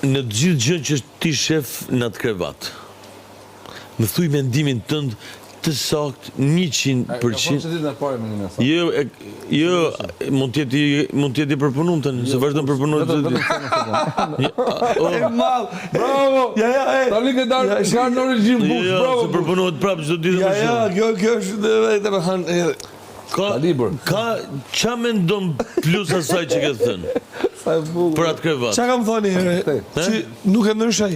Në gjithë gjë që ti shef në atë krevat, më thuj mendimin tënd të sakt 100%. Jo, mund t'jeti përpunum tani, se vazhdo në përpunum të të Bravo! Tani ke darë në regjim bush, bravo! Se përpunohet prapë çdo ditë më shumë. Kjo është Ka qa mendon plus asaj që ke thënë për atë krevat? Qa kam thoni, që nuk e ndryshaj?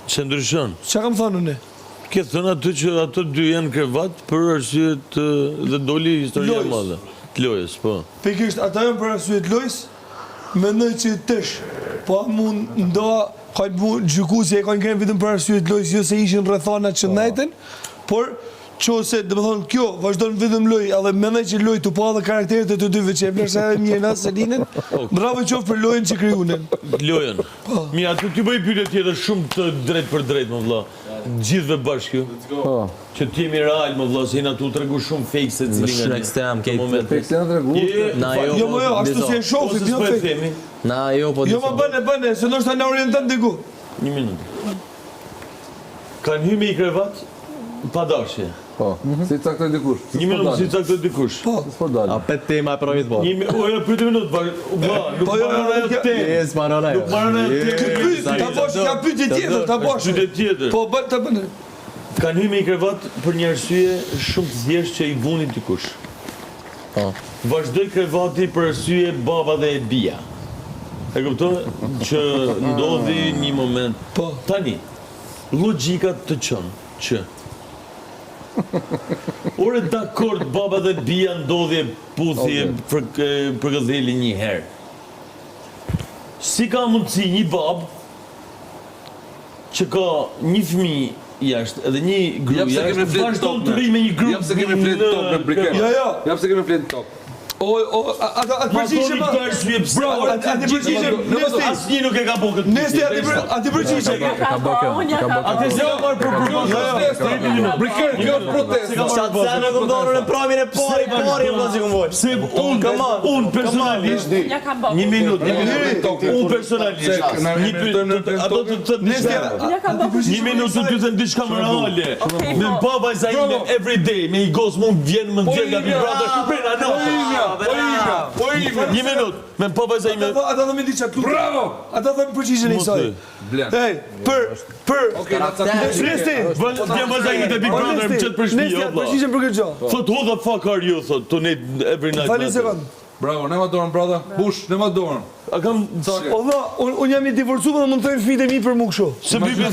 Që ndryshon? Qa kam thonë unë? Ke thënë aty që ato dy janë krevat për arsye të dhe doli historia e madhe. Të lojës, po. Pikërisht, ata janë për arsye të lojës, mendoj që tesh, po mund ndoa kanë mund gjykuesi e kanë qenë vetëm për arsye të lojës, jo se ishin rrethana që ndajten, por qose, domethënë kjo vazhdon vetëm lojë, edhe mendoj që lojë tu pa edhe karakteret e të dyve që e vlerësa edhe Mirna Selinin. Bravo qoftë për lojën që krijuan. Lojën. Mirë, aty ti bëj pyetje tjetër shumë të drejt për drejt, më vëlla. Gjithve bashkë kjo. Që ti jemi real, më vëlla, se jena tu tregu shumë fake se cilin nga një. Shumë ekstrem, kejtë. Fake se në tregu? Jo, ashtu si e shofi, jo fake. Na, jo, po Jo, ma bëne, se ndoshta na orienton diku. Një minutë. Kanë hyme i krevat, pa dashje. Po, si caktoj dikush. Një minutë si caktoj dikush. Po, s'po dalë. A pet tema e provit po. Oja, pyte minutë, vla, nuk marrën ajo te. Yes, marrën ajo. Nuk marrën ajo te. Këtë pyetje, ta bosh, ka pyetje tjetër, ta bosh. Pyetje tjetër. Po, ta bëne. Kanë hyme i krevat për një arsye shumë të thjeshtë që i vunit dikush. Po. Vazhdoi krevati për arsye baba dhe e bia. E kupton që ndodhi një moment. Po. Tani, logjika të çon që ore dakord baba dhe bia ndodhje puthje për gëdheli një herë. Si ka mundësi një bab që ka një fëmijë jashtë edhe një gru jashtë vazhdon të rri me një gru. Jap se kemi fletë top në briket. Jo. Jap se kemi fletë top. Atë përgjigje Ma arsye pse. Bravo, atë përgjigje. Asnjë nuk e ka bërë këtë. Nesti atë përgjigje. Atë se ka marrë për propozitë. Briket, kjo është protestë. Qatë se në këmdorën e pramin e pari, më që këmë vojnë. Se unë personalisht, një minutë, unë personalisht, një minutë të të diçka më reale. Me baba e zaime everyday, me i gos mund vjen më ndjen nga Big Brother, prena notë. Një minutë, me baba e zaime. Ata dhe me di qatë lutë. Bravo! Ata dhe me përgjigjen e isaj. Ej, Nesti! Vjen baba e zaime të Big Brother, më qëtë për shpi, Nesti, atë përgjigjen për këtë gjo. Thot, who the fuck are you, thot, donate every night. Fali sekund. Bravo, ne ma dorën, brada. Bush, ne ma dorën. A kam... Olla, unë jam i divorcuar dhe mund të thojnë fëmijët e mi për mu kështu. Se mi për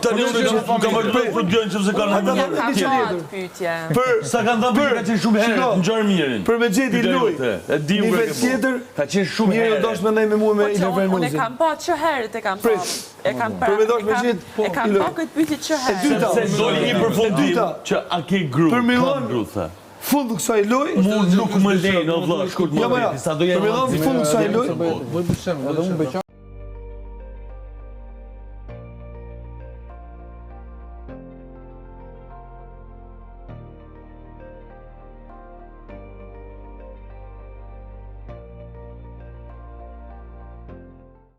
tani unë kam marrë për djën që se kanë Ata në dhe Ka atë pyetje. Për sa kanë dhënë për ka qenë shumë herë Shiko, në gjarë mirin. për me gjeti loj. E di Një unë vetë tjetër, ka qenë shumë mirë herë. dosh me ndaj me mua me i Unë Levern e kam pa që herët e kam pa. Prit. E kam Për me dosh me gjithë, po, e kam Ilo. pa këtë pyetje që herë. dyta. Se doli një përfundim dyta. që a ke gru, Për Milan, kam gru, tha. fund kësaj loj, Mu nuk më lejnë, o vlla, shkurt më ja, lejnë, sa do jenë për Milan, fund kësaj loj, Voj bushem, edhe unë beqa.